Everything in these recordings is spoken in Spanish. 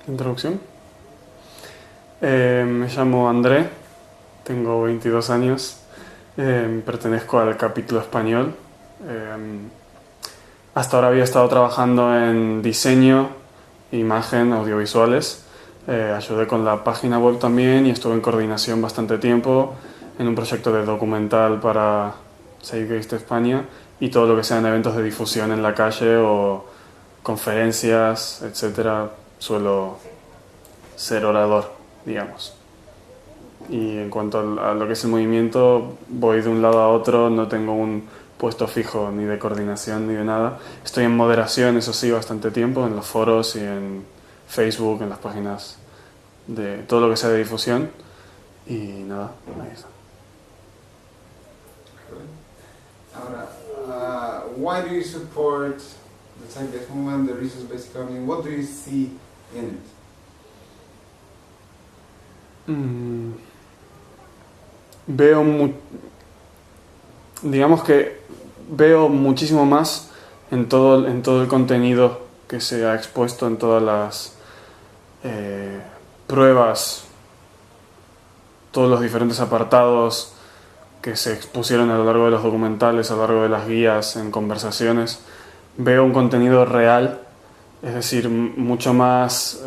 Introducción. Me llamo André, tengo 22 años, pertenezco al capítulo español. Hasta ahora había estado trabajando en diseño, imagen, audiovisuales. Ayudé con la página web también y estuve en coordinación bastante tiempo en un proyecto de documental para Zeitgeist España y todo lo que sean eventos de difusión en la calle o conferencias, etcétera. Suelo ser orador, digamos. Y en cuanto a lo que es el movimiento, voy de un lado a otro, no tengo un puesto fijo ni de coordinación ni de nada. Estoy en moderación, eso sí, bastante tiempo, en los foros y en Facebook, en las páginas de todo lo que sea de difusión. Y nada, ahí está. Ahora, why do you support the Zeitgeist movement, the resource-based economy? What do you see in it? Digamos que veo muchísimo más en todo el contenido que se ha expuesto, en todas las pruebas, todos los diferentes apartados que se expusieron a lo largo de los documentales, a lo largo de las guías, en conversaciones. Veo un contenido real, es decir, mucho más,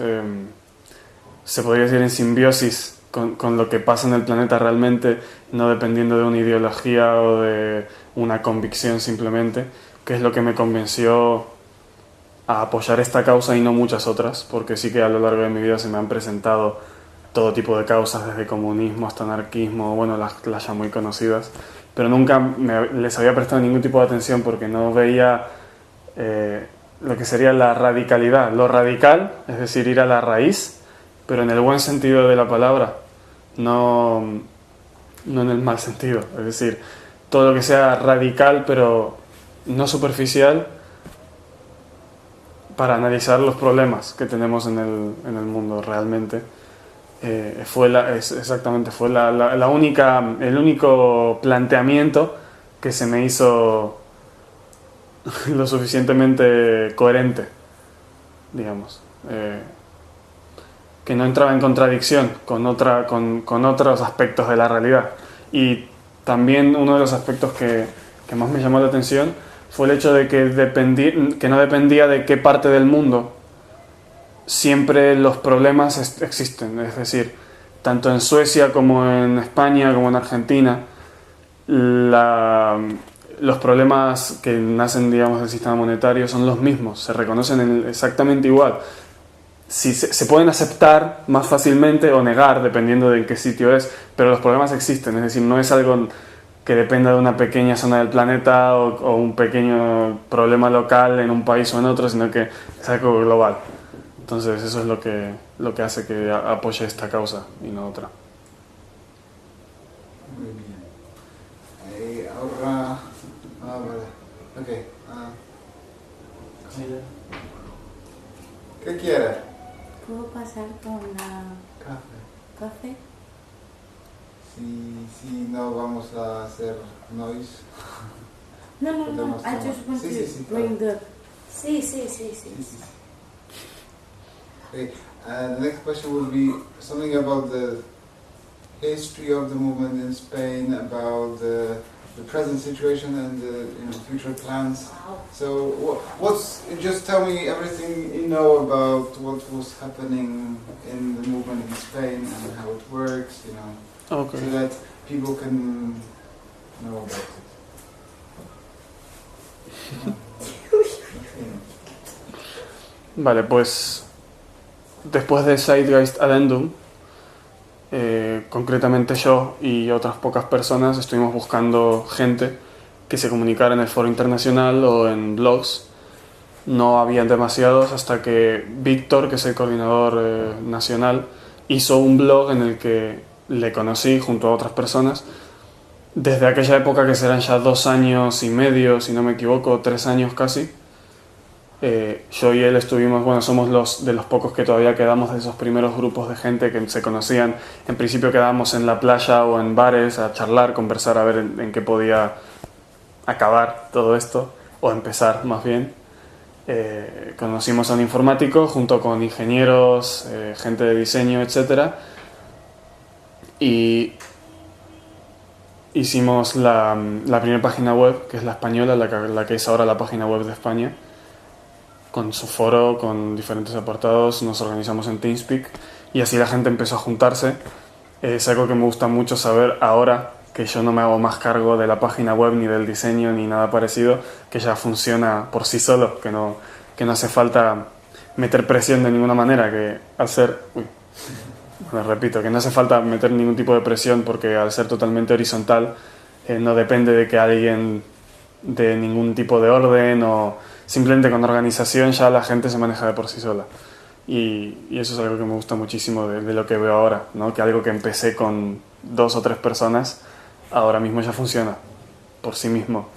se podría decir, en simbiosis con lo que pasa en el planeta realmente, no dependiendo de una ideología o de una convicción simplemente, que es lo que me convenció a apoyar esta causa y no muchas otras, porque sí que a lo largo de mi vida se me han presentado todo tipo de causas, desde comunismo hasta anarquismo, bueno, las ya muy conocidas, pero nunca les había prestado ningún tipo de atención porque no veía lo que sería la radicalidad, lo radical, es decir, ir a la raíz, pero en el buen sentido de la palabra, no en el mal sentido, es decir, todo lo que sea radical pero no superficial, para analizar los problemas que tenemos en el mundo realmente. Fue el único planteamiento que se me hizo lo suficientemente coherente, digamos, que no entraba en contradicción con otros aspectos de la realidad. Y también uno de los aspectos que más me llamó la atención fue el hecho de que no dependía de qué parte del mundo. Siempre los problemas existen, es decir, tanto en Suecia como en España como en Argentina, los problemas que nacen, digamos, del sistema monetario son los mismos, se reconocen exactamente igual. Si se pueden aceptar más fácilmente o negar, dependiendo de en qué sitio es, pero los problemas existen, es decir, no es algo que dependa de una pequeña zona del planeta o un pequeño problema local en un país o en otro, sino que es algo global. Entonces eso es lo que hace que apoye esta causa y no otra. Muy bien. Ahora, vale. ¿Qué quiere? ¿Puedo pasar con la café? Si no vamos a hacer noise. No. I just want to bring the... Sí. Okay. The next question will be something about the history of the movement in Spain, about the present situation and the future plans. Wow. So, just tell me everything you know about what was happening in the movement in Spain and how it works, Okay. so that people can know about it. Vale, pues después de Zeitgeist Addendum, concretamente yo y otras pocas personas estuvimos buscando gente que se comunicara en el foro internacional o en blogs. No habían demasiados hasta que Víctor, que es el coordinador nacional, hizo un blog en el que le conocí junto a otras personas. Desde aquella época, que serán ya 2 años y medio, si no me equivoco, 3 años casi, yo y él estuvimos, somos de los pocos que todavía quedamos de esos primeros grupos de gente que se conocían. En principio quedábamos en la playa o en bares a charlar, conversar, a ver en qué podía acabar todo esto, o empezar más bien. conocimos a un informático junto con ingenieros, gente de diseño, etc. Y hicimos la primera página web, que es la española, la que es ahora la página web de España, con su foro, con diferentes apartados. Nos organizamos en TeamSpeak y así la gente empezó a juntarse. Es algo que me gusta mucho saber ahora, que yo no me hago más cargo de la página web, ni del diseño, ni nada parecido, que ya funciona por sí solo, que no hace falta meter presión de ninguna manera, que al ser... Bueno, repito, que no hace falta meter ningún tipo de presión, porque al ser totalmente horizontal no depende de que alguien dé ningún tipo de orden, o simplemente con organización ya la gente se maneja de por sí sola. Y eso es algo que me gusta muchísimo de lo que veo ahora, ¿no? Que algo que empecé con 2 o 3 personas ahora mismo ya funciona por sí mismo.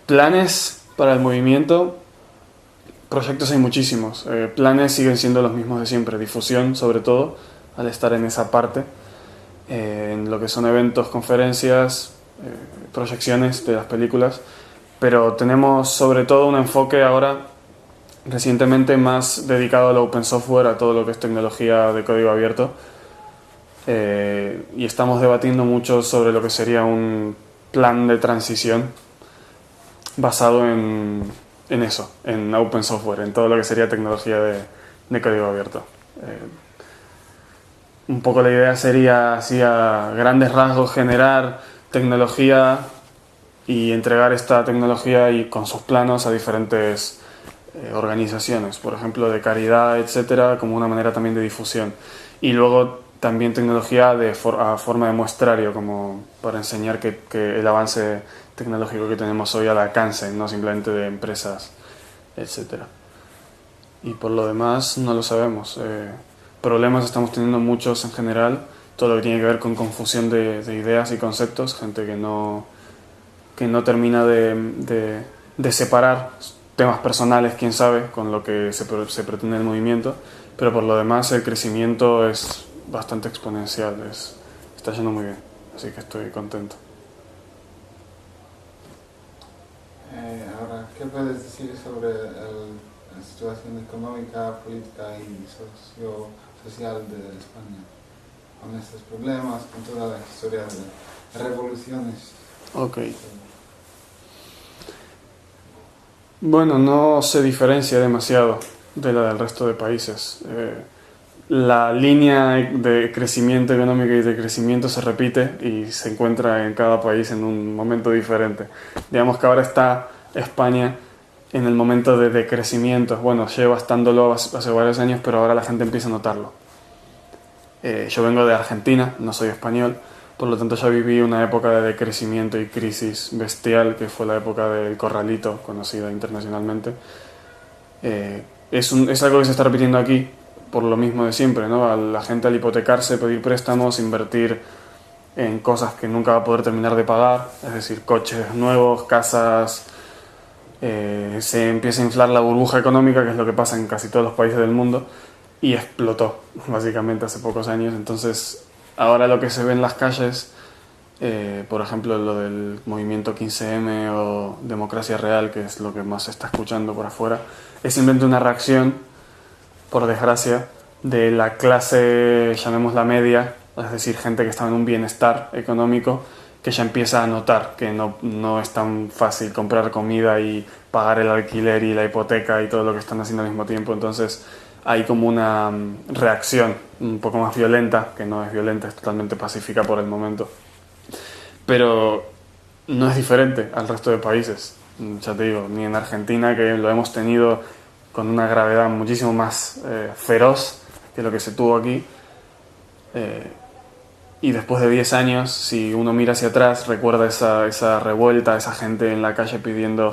Planes para el movimiento, proyectos hay muchísimos. Planes siguen siendo los mismos de siempre, difusión sobre todo, al estar en esa parte, en lo que son eventos, conferencias, proyecciones de las películas, pero tenemos sobre todo un enfoque ahora recientemente más dedicado al open software, a todo lo que es tecnología de código abierto, y estamos debatiendo mucho sobre lo que sería un plan de transición basado en eso, en open software, en todo lo que sería tecnología de código abierto. Un poco la idea sería, así a grandes rasgos, generar tecnología y entregar esta tecnología y con sus planos a diferentes organizaciones, por ejemplo de caridad, etcétera, como una manera también de difusión. Y luego también tecnología a forma de muestrario, como para enseñar que el avance tecnológico que tenemos hoy al alcance, no simplemente de empresas, etcétera. Y por lo demás no lo sabemos. Problemas estamos teniendo muchos en general, todo lo que tiene que ver con confusión de ideas y conceptos, gente que no termina de separar temas personales, quién sabe, con lo que se pretende el movimiento, pero por lo demás el crecimiento es bastante exponencial, está yendo muy bien, así que estoy contento. Ahora, ¿qué puedes decir sobre la situación económica, política y social de España? Con estos problemas, con toda la historia de revoluciones. Ok. Bueno, no se diferencia demasiado de la del resto de países. La línea de crecimiento económico y de crecimiento se repite y se encuentra en cada país en un momento diferente. Digamos que ahora está España en el momento de decrecimiento. Bueno, lleva estándolo hace varios años, pero ahora la gente empieza a notarlo. Yo vengo de Argentina, no soy español, por lo tanto ya viví una época de decrecimiento y crisis bestial, que fue la época del corralito, conocida internacionalmente. Es algo que se está repitiendo aquí, por lo mismo de siempre, ¿no? A la gente, al hipotecarse, pedir préstamos, invertir en cosas que nunca va a poder terminar de pagar, es decir, coches nuevos, casas, se empieza a inflar la burbuja económica, que es lo que pasa en casi todos los países del mundo, y explotó básicamente hace pocos años. Entonces ahora lo que se ve en las calles, por ejemplo lo del movimiento 15M o Democracia Real, que es lo que más se está escuchando por afuera, es simplemente una reacción, por desgracia, de la clase, llamémosla media, es decir, gente que está en un bienestar económico, que ya empieza a notar que no es tan fácil comprar comida y pagar el alquiler y la hipoteca y todo lo que están haciendo al mismo tiempo. Entonces hay como una reacción un poco más violenta, que no es violenta, es totalmente pacífica por el momento, pero no es diferente al resto de países. Ya te digo, ni en Argentina, que lo hemos tenido con una gravedad muchísimo más feroz que lo que se tuvo aquí, y después de 10 años, si uno mira hacia atrás, recuerda esa revuelta, esa gente en la calle pidiendo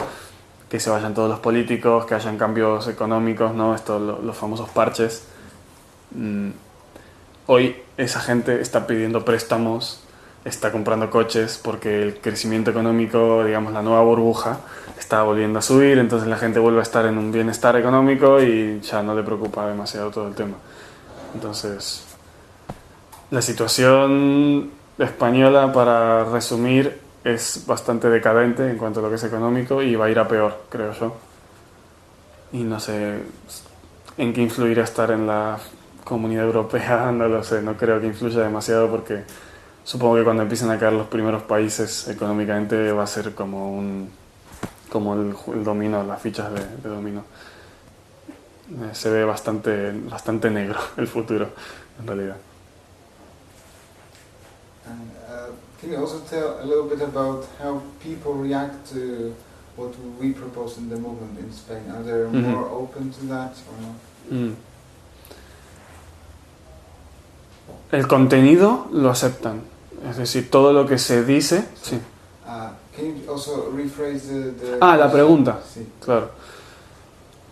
que se vayan todos los políticos, que hayan cambios económicos, ¿no? Los famosos parches. Hoy esa gente está pidiendo préstamos, está comprando coches, porque el crecimiento económico, digamos la nueva burbuja, está volviendo a subir, entonces la gente vuelve a estar en un bienestar económico y ya no le preocupa demasiado todo el tema. Entonces, la situación española, para resumir, es bastante decadente en cuanto a lo que es económico y va a ir a peor, creo yo. Y no sé en qué influirá estar en la Comunidad Europea, no lo sé, no creo que influya demasiado porque supongo que cuando empiecen a caer los primeros países económicamente va a ser como el dominó, las fichas de dominó. Se ve bastante negro el futuro, en realidad. And can you also tell a little bit about how people react to what we propose in the movement in Spain? Are they more open to that or not? El contenido lo aceptan, es decir, todo lo que se dice, sí. Can you also rephrase the la pregunta, sí. Claro.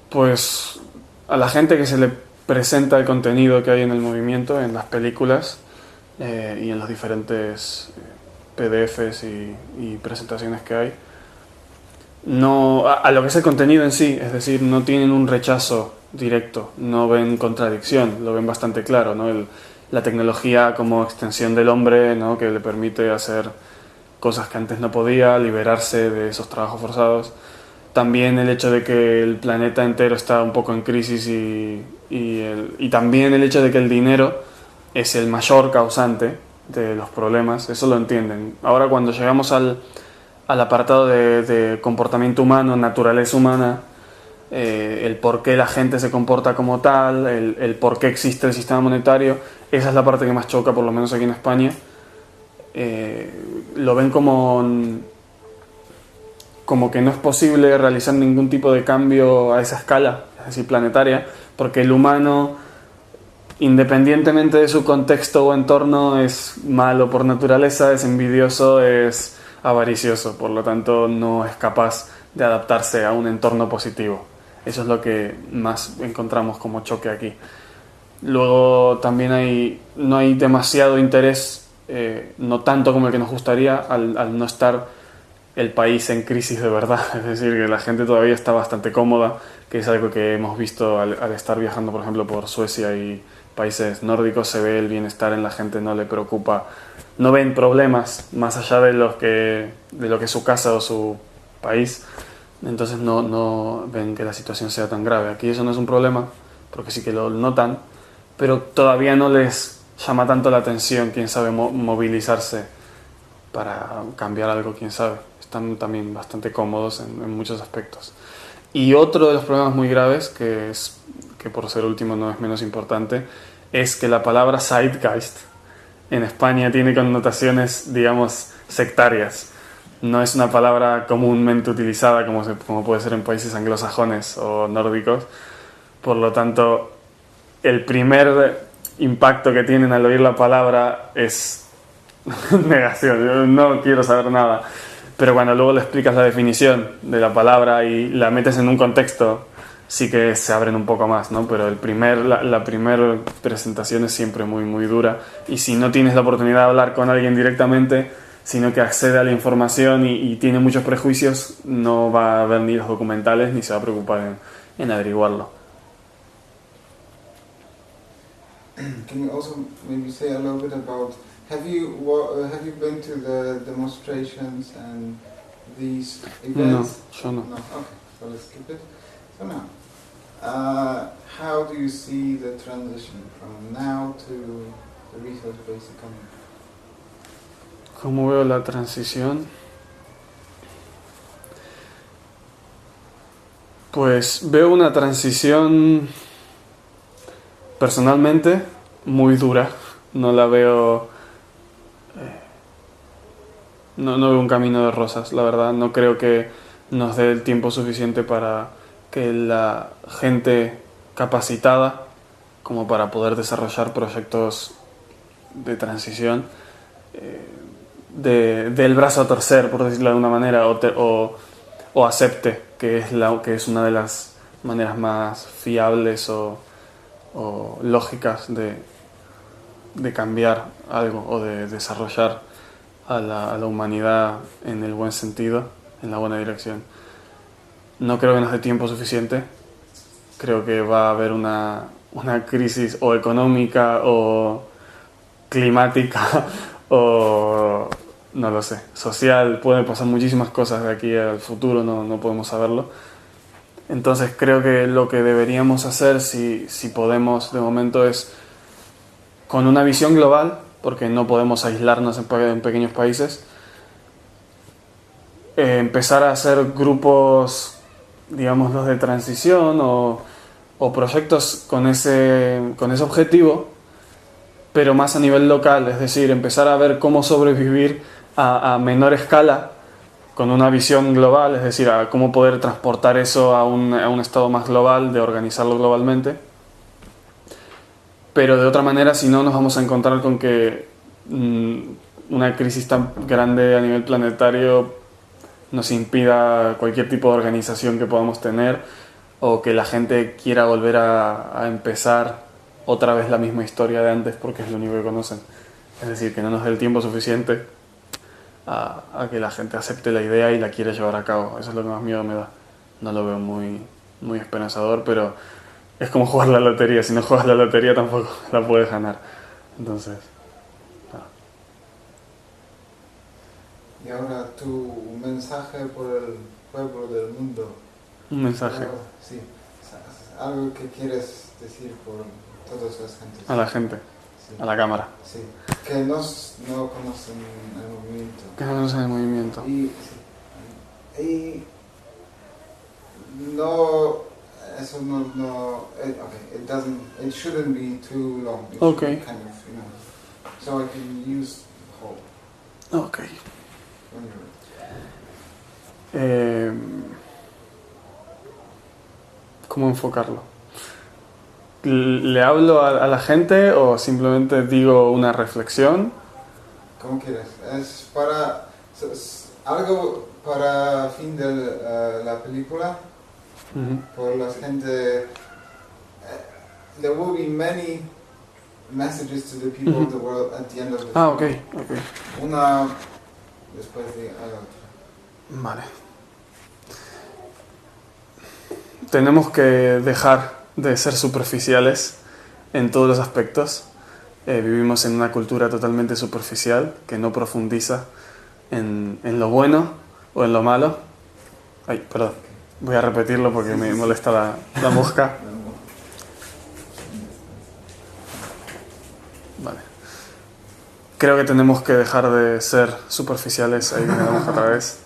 Pues a la gente que se le presenta el contenido que hay en el movimiento, en las películas y en los diferentes PDFs y presentaciones que hay, no, a lo que es el contenido en sí, es decir, no tienen un rechazo directo, no ven contradicción, lo ven bastante claro, ¿no? La tecnología como extensión del hombre, ¿no? Que le permite hacer cosas que antes no podía, liberarse de esos trabajos forzados. También el hecho de que el planeta entero está un poco en crisis y también el hecho de que el dinero es el mayor causante de los problemas, eso lo entienden. Ahora cuando llegamos al apartado de comportamiento humano, naturaleza humana, el por qué la gente se comporta como tal, el por qué existe el sistema monetario, esa es la parte que más choca, por lo menos aquí en España. Lo ven como que no es posible realizar ningún tipo de cambio a esa escala, es decir, planetaria, porque el humano, independientemente de su contexto o entorno, es malo por naturaleza, es envidioso, es avaricioso, por lo tanto no es capaz de adaptarse a un entorno positivo. Eso es lo que más encontramos como choque aquí. Luego también no hay demasiado interés, no tanto como el que nos gustaría, al no estar el país en crisis de verdad. Es decir, que la gente todavía está bastante cómoda, que es algo que hemos visto al estar viajando, por ejemplo, por Suecia y países nórdicos. Se ve el bienestar en la gente, no le preocupa, no ven problemas más allá de lo que es su casa o su país. Entonces no ven que la situación sea tan grave. Aquí eso no es un problema, porque sí que lo notan, pero todavía no les llama tanto la atención, quién sabe, movilizarse para cambiar algo, quién sabe. Están también bastante cómodos en muchos aspectos. Y otro de los problemas muy graves, que por ser último no es menos importante, es que la palabra Zeitgeist en España tiene connotaciones, digamos, sectarias. No es una palabra comúnmente utilizada como puede ser en países anglosajones o nórdicos. Por lo tanto, el primer impacto que tienen al oír la palabra es negación. Yo no quiero saber nada. Pero cuando luego le explicas la definición de la palabra y la metes en un contexto, sí que se abren un poco más, ¿no? Pero la primera presentación es siempre muy, muy dura. Y si no tienes la oportunidad de hablar con alguien directamente, sino que accede a la información y tiene muchos prejuicios, no va a ver ni los documentales ni se va a preocupar en averiguarlo. Can you also maybe say a little bit about, have you been to the demonstrations and these events? No, yo no. No, okay, so let's skip it. So now, how do you see the transition from now to the resource-based economy? ¿Cómo veo la transición? Pues veo una transición personalmente muy dura. No la veo... No veo un camino de rosas, la verdad. No creo que nos dé el tiempo suficiente para que la gente capacitada como para poder desarrollar proyectos de transición del brazo a torcer, por decirlo de alguna manera, o acepte que es una de las maneras más fiables o lógicas de cambiar algo o de desarrollar a la humanidad en el buen sentido, en la buena dirección. No creo que nos dé tiempo suficiente. Creo que va a haber una crisis o económica o climática o no lo sé, social, pueden pasar muchísimas cosas de aquí al futuro, no podemos saberlo. Entonces creo que lo que deberíamos hacer, si podemos de momento, es con una visión global, porque no podemos aislarnos en pequeños países, empezar a hacer grupos, digamos, los de transición o proyectos con ese objetivo, pero más a nivel local, es decir, empezar a ver cómo sobrevivir a menor escala, con una visión global, es decir, a cómo poder transportar eso a un estado más global, de organizarlo globalmente. Pero de otra manera, si no, nos vamos a encontrar con que una crisis tan grande a nivel planetario nos impida cualquier tipo de organización que podamos tener, o que la gente quiera volver a empezar otra vez la misma historia de antes porque es lo único que conocen. Es decir, que no nos dé el tiempo suficiente a que la gente acepte la idea y la quiera llevar a cabo. Eso es lo que más miedo me da. No lo veo muy esperanzador, pero es como jugar la lotería. Si no juegas la lotería tampoco la puedes ganar. Entonces, nada. Y ahora tu mensaje por el pueblo del mundo. Un mensaje. Sí, algo que quieres decir por todas las gentes. A la gente, sí. A la cámara. Sí, que no conocen el movimiento. Que no conocen el movimiento. Y no, eso no, it shouldn't be too long. It Okay. should kind of, so I can use the whole. Okay. When you're ready. ¿Cómo enfocarlo? ¿Le hablo a la gente o simplemente digo una reflexión? Como quieres. Es algo para fin de la película. Por la gente. There will be many messages to the people of the world at the end of the film. Okay. Una después de la otra. Vale. Tenemos que dejar de ser superficiales en todos los aspectos. Vivimos en una cultura totalmente superficial que no profundiza en lo bueno o en lo malo. Ay, perdón. Voy a repetirlo porque me molesta la mosca. Vale. Creo que tenemos que dejar de ser superficiales. Ahí viene la mosca otra vez.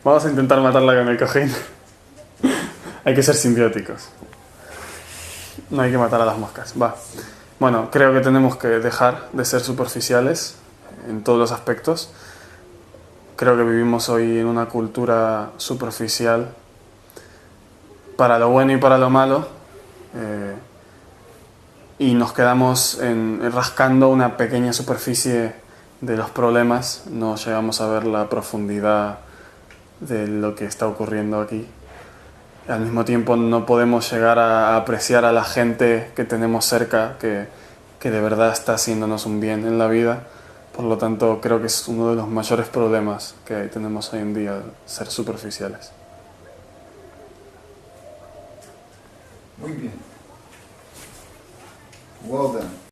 Vamos a intentar matarla con el cojín. Hay que ser simbióticos. No hay que matar a las moscas. Va. Bueno, creo que tenemos que dejar de ser superficiales en todos los aspectos. Creo que vivimos hoy en una cultura superficial para lo bueno y para lo malo. Y nos quedamos rascando una pequeña superficie de los problemas. No llegamos a ver la profundidad de lo que está ocurriendo aquí. Al mismo tiempo no podemos llegar a apreciar a la gente que tenemos cerca, que de verdad está haciéndonos un bien en la vida. Por lo tanto, creo que es uno de los mayores problemas que tenemos hoy en día, ser superficiales. Muy bien. Well done.